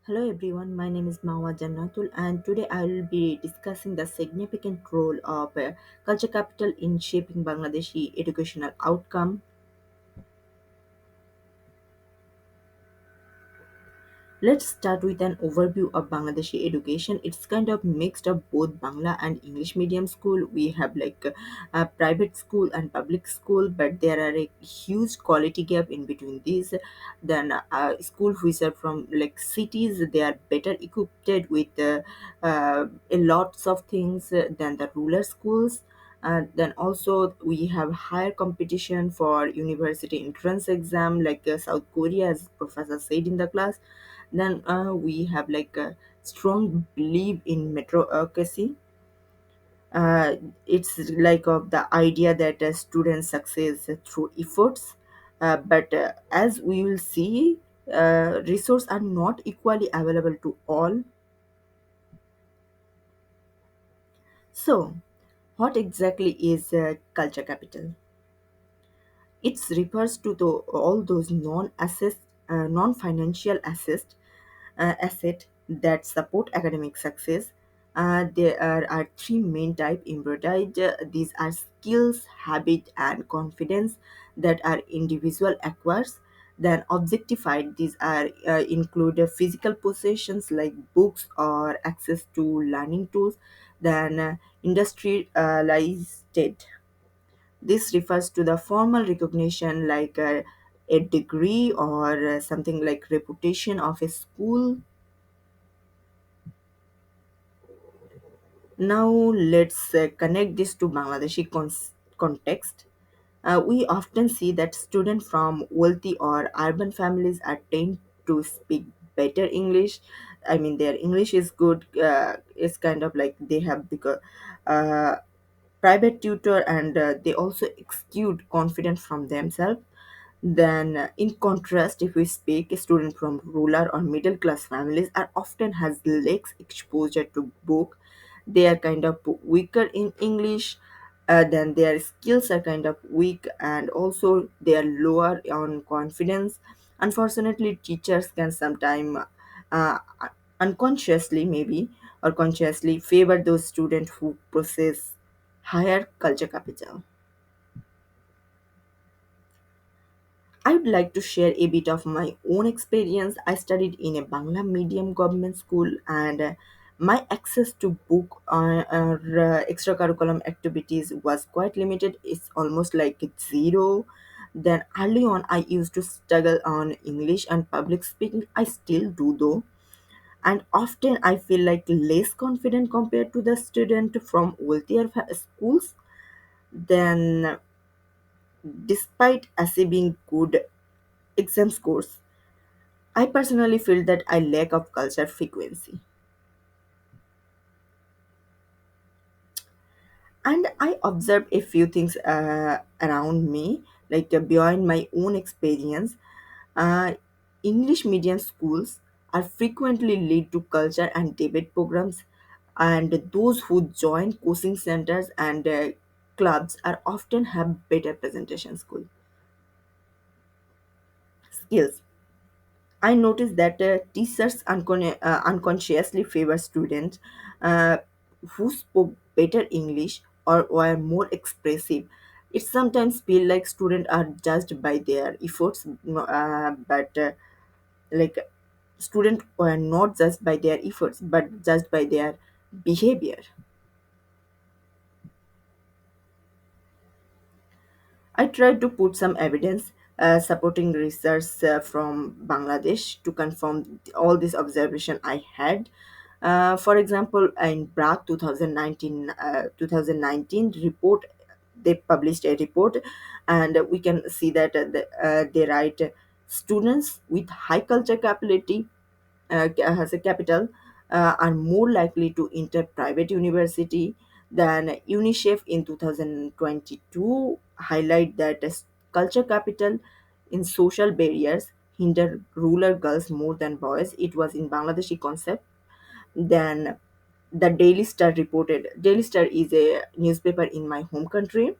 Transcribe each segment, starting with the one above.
Hello everyone, my name is Mawa Jannatul and today I will be discussing the significant role of culture capital in shaping Bangladeshi educational outcome. Let's start with an overview of Bangladeshi education. It's kind of mixed of both Bangla and English medium school. We have a private school and public school, but there are a huge quality gap in between these. Then schools which are from like cities, they are better equipped with a lots of things than the rural schools. Then also we have higher competition for university entrance exam like South Korea, as Professor said in the class. Then we have like a strong belief in meritocracy. uh, it's like of the idea that student success through efforts, but as we will see, resources are not equally available to all. So what exactly is culture capital? It refers to all those non-financial asset that support academic success. There are three main type embodied. These are skills, habit, and confidence that are individual acquires. Then objectified, these are include physical possessions like books or access to learning tools. Then industrialized, this refers to the formal recognition like a degree or something like reputation of a school. Now let's connect this to Bangladeshi context. We often see that students from wealthy or urban families are trained to speak better English. I mean, their English is good. It's kind of like they have because uh, private tutor, and they also exude confidence from themselves. Then, in contrast, if we speak, a student from rural or middle class families are often has less exposure to book. They are kind of weaker in English. Then their skills are kind of weak, and also they are lower on confidence. Unfortunately, teachers can sometimes uh, unconsciously, maybe or consciously, favor those students who possess higher culture capital. I would like to share a bit of my own experience. I studied in a Bangla medium government school, and my access to book or extracurriculum activities was quite limited. It's almost like it's zero. Then early on, I used to struggle on English and public speaking. I still do though, and often I feel like less confident compared to the student from wealthier schools. Then, despite achieving good exam scores, I personally feel that I lack of culture frequency. And I observed a few things around me, like beyond my own experience. Uh, English medium schools are frequently lead to culture and debate programs, and those who join coaching centers and clubs are often have better presentation skills. I noticed that teachers unconsciously favor students uh, who spoke better English or were more expressive. It sometimes feels like students are judged by their efforts, but like students were not judged by their efforts, but judged by their behavior. I tried to put some evidence supporting research from Bangladesh to confirm all this observation I had. For example, in Prague 2019 report, they published a report, and we can see that they write students with high culture capability has a capital are more likely to enter private university than UNICEF in 2022 highlight that as culture capital in social barriers hinder rural girls more than boys. It was in Bangladeshi concept. Then the Daily Star reported. Daily Star is a newspaper in my home country.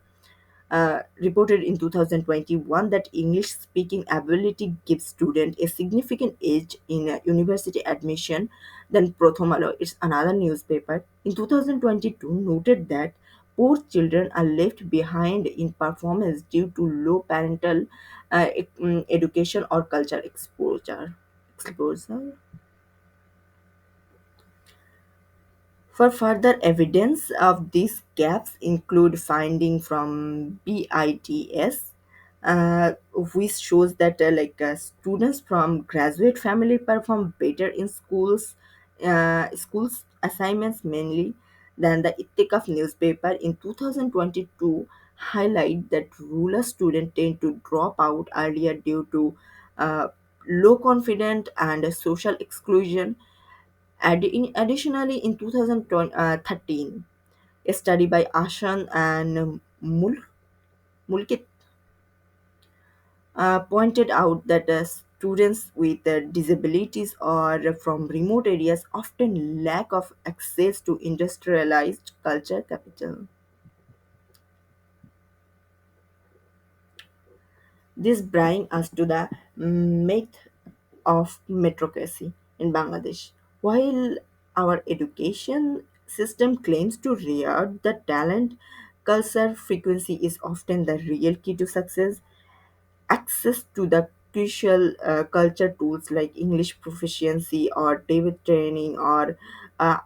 reported in 2021 that English speaking ability gives students a significant edge in university admission than Prothomalo. It's another newspaper. In 2022, noted that poor children are left behind in performance due to low parental education or culture exposure. For further evidence of these gaps include finding from BITS, which shows that students from graduate family perform better in schools assignments mainly than the Ittikaf newspaper in 2022 highlight that rural students tend to drop out earlier due to uh, low confidence and social exclusion. Additionally, in 2013, a study by Ashan and Mulkit pointed out that students with disabilities or from remote areas often lack of access to industrialized culture capital. This brings us to the myth of meritocracy in Bangladesh. While our education system claims to reward the talent, culture frequency is often the real key to success. Access to the crucial culture tools like English proficiency or David training or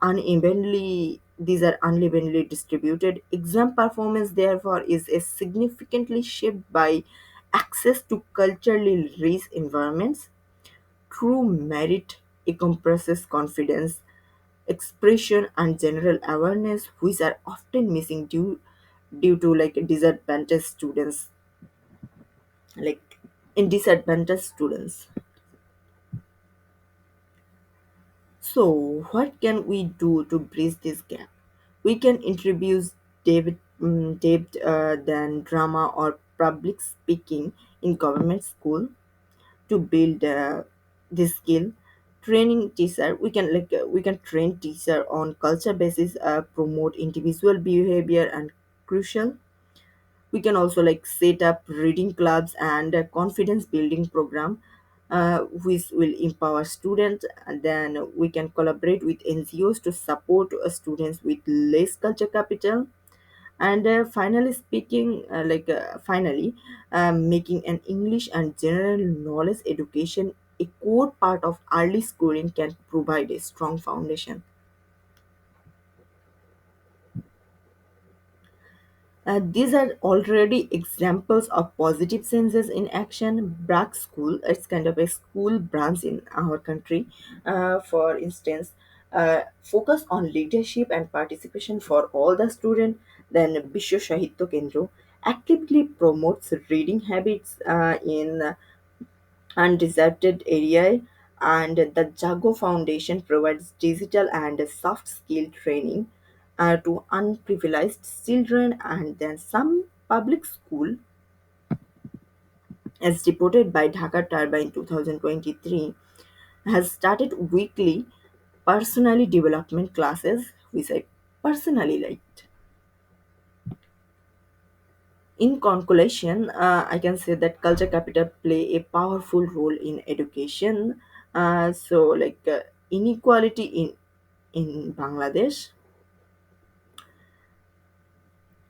unevenly these are unevenly distributed. Exam performance therefore is a significantly shaped by access to culturally rich environments. True merit encompasses confidence, expression, and general awareness, which are often missing due to disadvantaged students, like in disadvantaged students. So, what can we do to bridge this gap? We can introduce David then drama or public speaking in government school to build this skill. Training teacher, we can train teacher on culture basis, promote individual behavior and crucial. We can also set up reading clubs and a confidence building program, which will empower students, and then we can collaborate with NGOs to support students with less culture capital. And finally, making an English and general knowledge education a core part of early schooling can provide a strong foundation. These are already examples of positive senses in action. Bragg School, it's kind of a school branch in our country, for instance, focus on leadership and participation for all the students. Then Bishwa Sahitya Kendra actively promotes reading habits in undeserted area, and the Jago Foundation provides digital and soft skill training to unprivileged children. And then some public school, as reported by Dhaka Tarba in 2023, has started weekly personally development classes, which I personally liked. In conclusion, I can say that culture capital play a powerful role in education. Inequality in Bangladesh,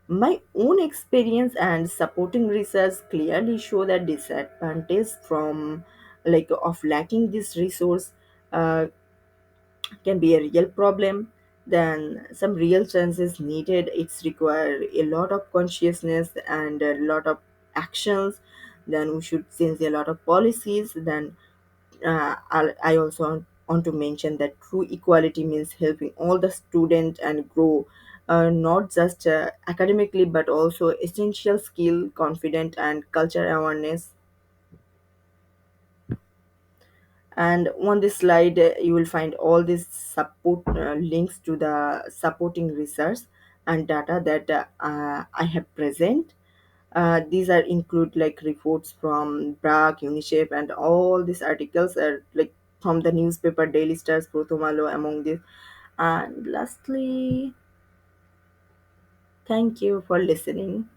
my own experience and supporting research clearly show that disadvantage from of lacking this resource uh, can be a real problem. Then some real changes needed. It's require a lot of consciousness and a lot of actions. Then we should change a lot of policies. Then I also want to mention that true equality means helping all the students and grow, not just academically but also essential skill, confident, and culture awareness. And on this slide, you will find all these support links to the supporting research and data that I have present. These are include like reports from Bragg, UNICEF, and all these articles are like from the newspaper Daily Stars, Prothomalo, among these. And lastly, thank you for listening.